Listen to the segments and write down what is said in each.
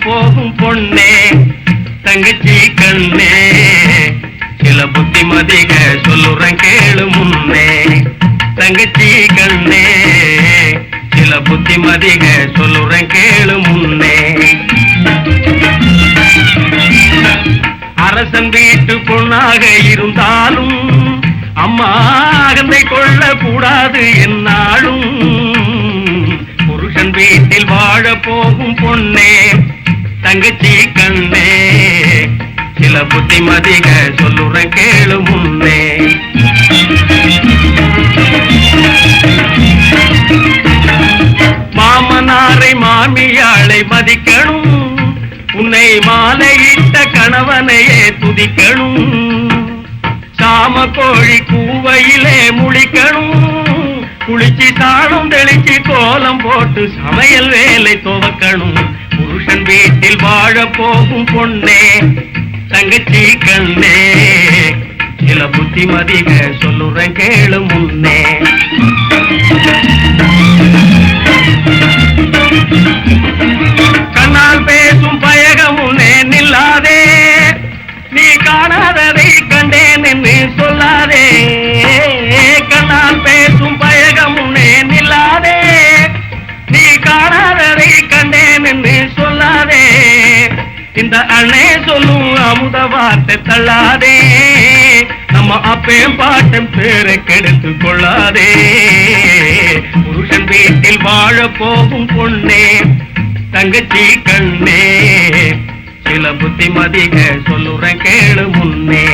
போகும் பொண்ணே தங்கச்சி கண்ணே சில புத்திமதிக சொல்லுறேன் கேளு முன்னே தங்கச்சி கண்ணே சில புத்திமதிக சொல்லுறேன் கேளு முன்னே அரசன் வீட்டு பொண்ணாக இருந்தாலும் அம்மா அகந்தை கொள்ள கூடாது என்னாலும் புருஷன் வீட்டில் வாழ போகும் பொண்ணே தங்கச்சி கண்ணே சில புத்திமதிக சொல்லுறேன் கேளு முன்னே மாமனாரை மாமியாளை மதிக்கணும் உன்னை மாலையிட்ட கணவனையே துதிக்கணும் சாம கோழி கூவையிலே முழிக்கணும் குளிச்சு சாணம் தெளிச்சு கோலம் போட்டு சமையல் வேலை துவக்கணும் புருஷன் வீட்டில் வாழ போகும் பொண்ணே தங்கச்சி கண்ணே சில புத்திமதிக சொல்லுறேன் கேளு முன்னே கண்ணால் பேசும் பயகமுனே நில்லாதே நீ காணாததை கண்டேன் என்று சொல்லாதே கண்ணால் பேசும் பயகமுனே நில்லாதே நீ காணாததை கண்டேன் என்று சொல்லாதே இந்த அண்ணே சொல்லும் அமுத வார்த்தை தள்ளாதே நம்ம அப்பேம் பாட்டம் பேரை கெடுத்து கொள்ளாதே புருஷன் வீட்டில் வாழ போகும் பொண்ணே தங்கச்சி கண்ணே சில புத்திமதிக சொல்லுறேன் கேளு முன்னே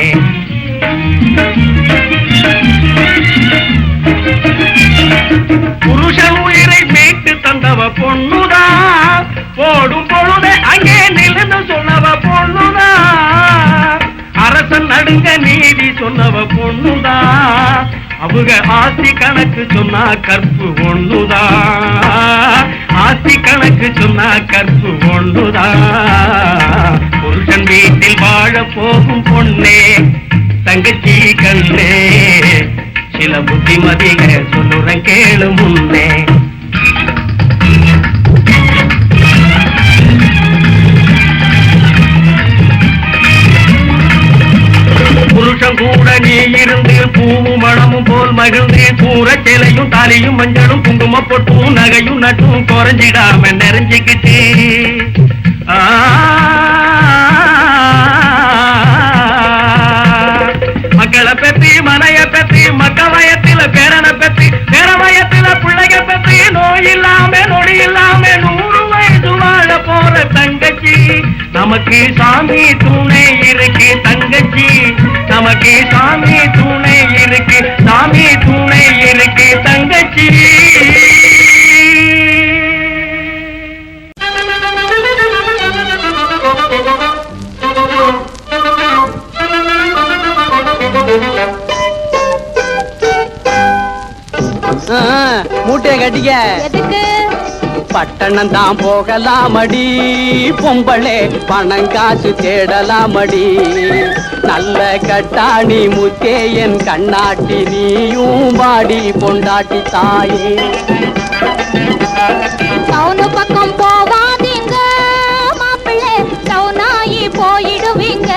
புருஷன் உயிரை மீட்டு தந்தவ பொண்ணுதான் போடும் பொழுதே அங்கே நிலந்து சொன்னவ பொண்ணுதான் அரசன் நடுங்க நீதி சொன்னவ பொண்ணுதான் அவங்க ஆஸ்தி கணக்கு சொன்னா கற்பு ஒண்ணுதான் ஆஸ்தி கணக்கு சொன்னா கற்பு ஒண்ணுதான் புருஷன் வீட்டில் வாழ போகும் பொண்ணே தங்கச்சி கண்ணே சில புத்திமதிக சொல்லுறேன் கேளு முன்னே புருஷன் கூட நீ இருந்து பூவும் மணமும் போல் மகிழ்ந்து கூற சேலையும் தாலியும் மஞ்சளும் குங்கும பொட்டும் நகையும் நட்டும் குறைஞ்சிடாம நிறைஞ்சிக்கிட்டு மக்களை பத்தி மனைய பத்தி மக்க வயத்தில பேரனை பத்தி பேர வயத்தில பிள்ளைக பத்தி நோய் இல்லாம நொடி இல்லாம 100 வயசு வாழ போற தங்கச்சி நமக்கு சாமி துணை இருக்கு தங்கச்சி நமக்கு சாமி துணை இருக்கு சாமி துணை இருக்கு தங்கச்சி மூட்டைய கட்டிக்க பட்டணம் தான் போகலாமடி பொம்பளே பணம் காசு தேடலாமடி நல்ல கட்டாணி முத்தே என் கண்ணாட்டி நீயும் வாடி பொண்டாட்டி தாயே டவுனு பக்கம் போவாதீங்க மாப்பிள்ளை டவுனாயி போயிடுவீங்க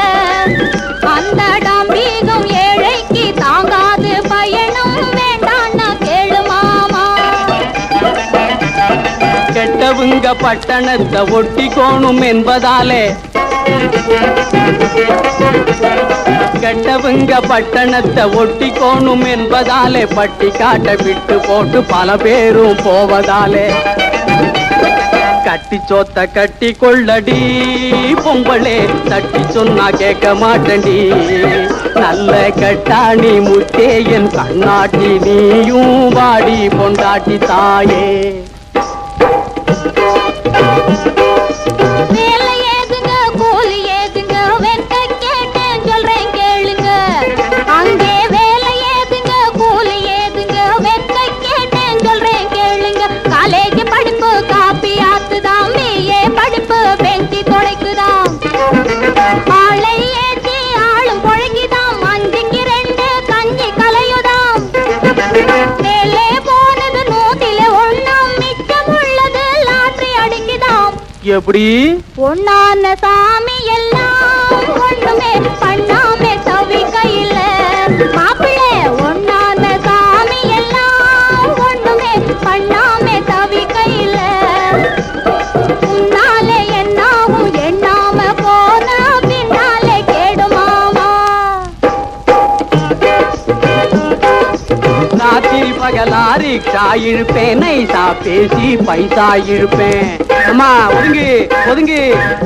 அந்த டாம்பீகம் ஏழைக்கு தாங்காது பயணம் வேண்டான்னா கேளு மாமா கெட்டவுங்க பட்டணத்தை ஒட்டிக்கோணும் என்பதாலே கெட்டவுங்க பட்டணத்தை ஒட்டிக்கோணும் என்பதாலே பட்டி காட்ட விட்டு போட்டு பல பேரும் போவதாலே கட்டி சோத்த கட்டி கொள்ளடி பொம்பளே தட்டி சொன்னா கேட்க மாட்டண்டி நல்ல கட்டாணி முத்தே என் கண்ணாட்டி நீயும் வாடி பொண்டாட்டி தாயே வேலை ஏதுங்க கூலி ஏதுங்க வெட்ட கேட்டேன் சொல்றேன் கேளுங்க அங்கே வேலை ஏதுங்க கூலி ஏதுங்க வெட்ட கேட்டேன் சொல்றேன் கேளுங்க காலேஜ் படிப்பு காப்பி ஆத்துதான் பிஏ படிப்பு பெஞ்சி தொலைக்குதாம் ஆளை ஏற்றி ஆளும் பொழங்கிதாம் 5க்கு 2 கஞ்சி கலையுதாம் வேலை போனது 100ல் 1 மிச்சம் உள்ளது லாட்டரி அடிக்குதாம் எப்படி? ஒன்னான சாமி எல்லாம் ஒண்ணுமே பண்ணாமே தவிக்கையில மாப்பிள்ளை ஒன்னான சாமி எல்லாம் ஒண்ணுமே பண்ணாமே தவிக்கையில முன்னாலே என்னாவும் எண்ணாம போன பின்னாலே கேடுமாமா. ராத்திரி பகலா ரிக்ஷா இழுப்பேன், நைசா பேசி பைசா இழுப்பேன். அம்மா ஒதுங்கு ஒதுங்கு.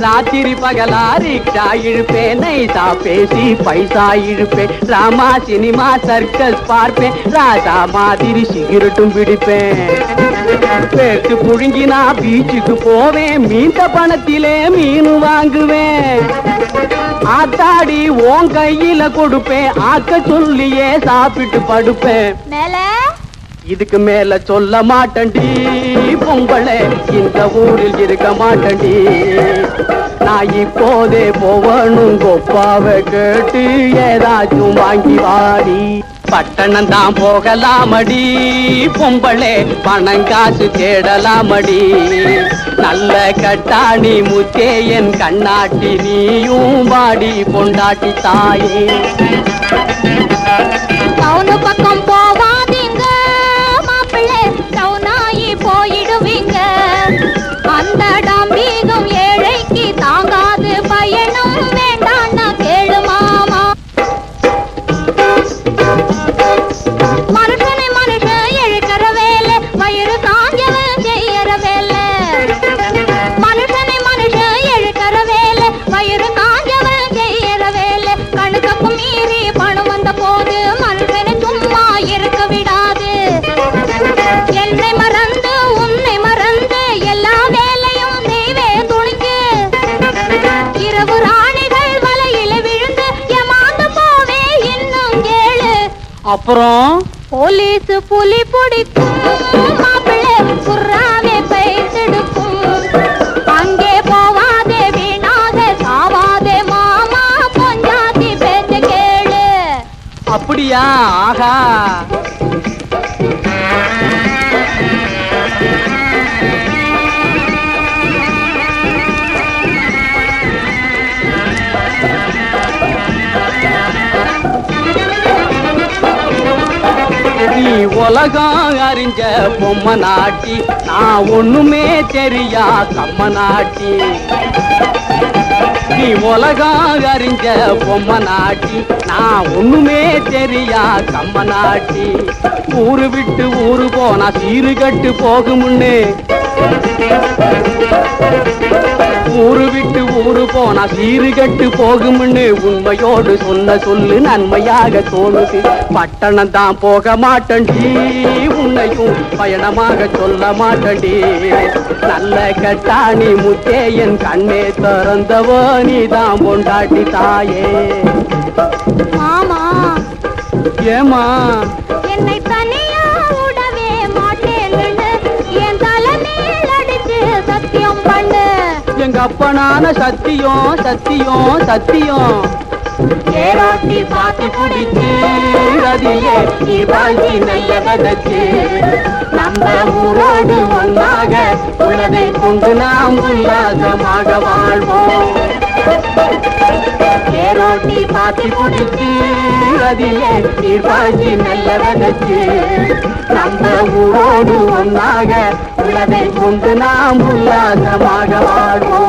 ராத்திரி பகலா ரிக்ஷா இழுப்பேன், நைசா பேசி பைசா இழுப்பேன். ராமா சினிமா சர்க்கஸ் பார்ப்பேன், ராஜா மாதிரி சிகரெட்டும் பிடிப்பேன். பேட்டு புழுங்கினா பீச்சுக்கு போவேன், மீந்த பணத்திலே மீன் வாங்குவேன். ஆத்தாடி உன் கையில கொடுப்பேன், ஆக்க சொல்லியே சாப்பிட்டு படுப்பேன். மேல இதுக்கு மேல சொல்ல மாட்டண்டி பொங்கலே, இந்த ஊரில் இருக்க மாட்டண்டி. நான் இப்போதே போவனும் கொப்பாவை கேட்டு ஏதாச்சும் வாங்கி வாடி. பட்டணம் தான் போகலாமடி பொம்பளே, பணம் காசு தேடலாமடி. நல்ல கட்டாணி முத்தே என் கண்ணாட்டி, நீயும் வாடி பொண்டாட்டி தாயே. டவுனு பக்கம் போவாதீங்க மாப்பிள்ளை, டவுனாயி போயிடுவீங்க. அந்த டாம்பீகம் ஏழைக்கு தாங்காது, பயணம் வேண்டான்னா கேளு மாமா. மனுஷனை மனுஷன் இழுக்கிற வேலை, வயிறு காஞ்சவன் செய்யற வேலை. மனுஷனை மனுஷன் இழுக்கிற வேலை, வயிறு காஞ்சவன் செய்யற வேலை. கணக்கு மீறி பணம் வந்த போது மனுஷனை சும்மா இருக்க விடாது. என்னை மறந்து உன்னை மறந்து எல்லா வேலையும் செய்வே துணிக்கு. இரவு ராணிகள் வலையில விழுந்து ஏமாந்து போவே இன்னும் கேளு. அப்புறம் போலீஸ் புலி பிடிக்கும் மாப்பிள்ளை, குர்ராவே பைத்தெடுக்கும். அங்கே போவாதே வீணாக சாவாதே மாமா, பொஞ்சாதி பேச்ச கேளு. அப்படியா? ஆகா. நீ உலகம் அறிஞ்ச பொம்மை நாட்டி, நான் ஒண்ணுமே தெரியா கம்ம நாட்டி. நீ உலகம் அறிஞ்ச பொம்மை நாட்டி, நான் ஒண்ணுமே தெரியா கம்ம நாட்டி. ஊரு விட்டு ஊரு போனா சீரு கட்டு போகுமுன்னு, ஊரு விட்டு ஊரு போனா சீரு கட்டு போகுமுன்னு உண்மையோடு சொன்ன சொல்லு நன்மையாக தோணுது. பட்டணம் தான் போக மாட்டண்டி, உன்னையும் பயணமாக சொல்ல மாட்டண்டி. நல்ல கட்டாணி முத்தே என் கண்ணே திறந்தவோ, நீதான் பொண்டாட்டி தாயே. மாமா ஏமா என்னை தனியா விடவே மாட்டேன்னு என் தலைமையில் அடிச்சு சத்தியம் பண்ணு. எங்க அப்பனான சத்தியம் சத்தியம் சத்தியம். ஏராட்டி பாத்தி பிடிச்சு ரதியே நீ வாழ்ச்சி நல்ல விதச்சு. நம்ம ஊரோடு ஒன்றாக உள்ளதை கொண்டு நாம் உல்லாசமாக வாழ்வோம். ஏரோட்டி பாத்தி பிடிச்சு ரதியே நீ வாழ்ச்சி நல்ல விதச்சு. நம்ம ஊரோடு ஒன்றாக உள்ளதை கொண்டு நாம் உல்லாசமாக வாழ்வோம்.